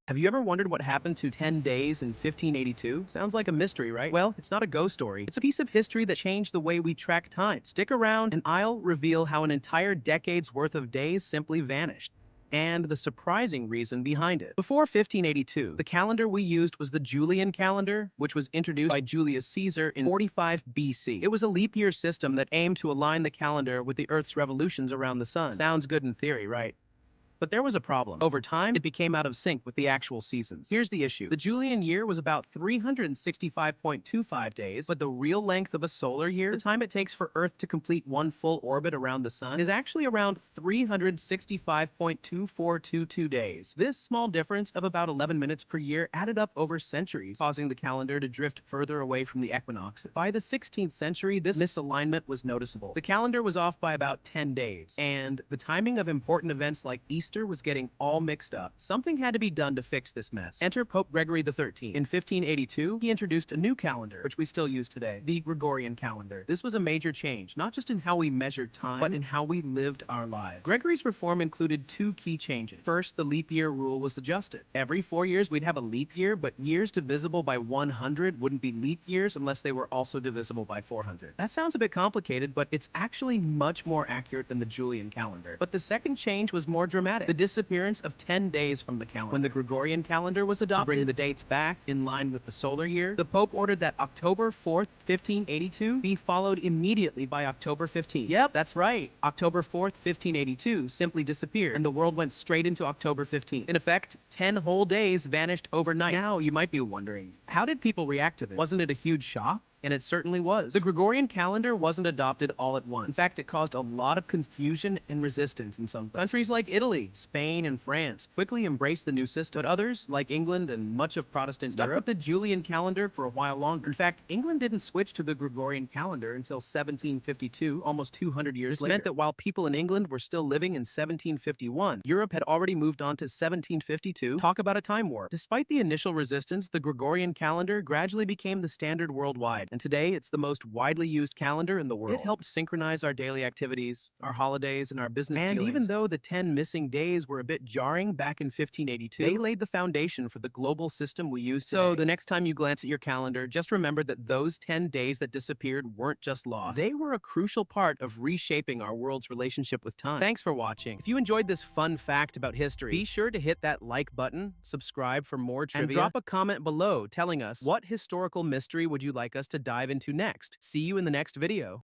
Have you ever wondered what happened to 10 days in 1582? Sounds like a mystery, right? Well, it's not a ghost story. It's a piece of history that changed the way we track time. Stick around and I'll reveal how an entire decade's worth of days simply vanished, and the surprising reason behind it. Before 1582, the calendar we used was the Julian calendar, which was introduced by Julius Caesar in 45 BC. It was a leap year system that aimed to align the calendar with the Earth's revolutions around the sun. Sounds good in theory, right? But there was a problem. Over time, it became out of sync with the actual seasons. Here's the issue. The Julian year was about 365.25 days, but the real length of a solar year, the time it takes for Earth to complete one full orbit around the sun, is actually around 365.2422 days. This small difference of about 11 minutes per year added up over centuries, causing the calendar to drift further away from the equinoxes. By the 16th century, this misalignment was noticeable. The calendar was off by about 10 days, and the timing of important events like Easter was getting all mixed up. Something had to be done to fix this mess. Enter Pope Gregory XIII. In 1582, he introduced a new calendar, which we still use today, the Gregorian calendar. This was a major change, not just in how we measured time, but in how we lived our lives. Gregory's reform included two key changes. First, the leap year rule was adjusted. Every 4 years, we'd have a leap year, but years divisible by 100 wouldn't be leap years unless they were also divisible by 400. That sounds a bit complicated, but it's actually much more accurate than the Julian calendar. But the second change was more dramatic. The disappearance of 10 days from the calendar. When the Gregorian calendar was adopted, to bring the dates back in line with the solar year, the Pope ordered that October 4th, 1582 be followed immediately by October 15th. Yep, that's right. October 4th, 1582 simply disappeared, and the world went straight into October 15th. In effect, 10 whole days vanished overnight. Now, you might be wondering, how did people react to this? Wasn't it a huge shock? And it certainly was. The Gregorian calendar wasn't adopted all at once. In fact, it caused a lot of confusion and resistance in some places. Countries like Italy, Spain, and France quickly embraced the new system, but others, like England and much of Protestant Europe, stuck with the Julian calendar for a while longer. In fact, England didn't switch to the Gregorian calendar until 1752, almost 200 years later. This meant that while people in England were still living in 1751, Europe had already moved on to 1752. Talk about a time warp. Despite the initial resistance, the Gregorian calendar gradually became the standard worldwide, and today it's the most widely used calendar in the world. It helped synchronize our daily activities, our holidays, and our business dealings. And even though the 10 missing days were a bit jarring back in 1582, they laid the foundation for the global system we use today. So the next time you glance at your calendar, just remember that those 10 days that disappeared weren't just lost. They were a crucial part of reshaping our world's relationship with time. Thanks for watching. If you enjoyed this fun fact about history, be sure to hit that like button, subscribe for more trivia, and drop a comment below telling us what historical mystery would you like us to dive into next. See you in the next video.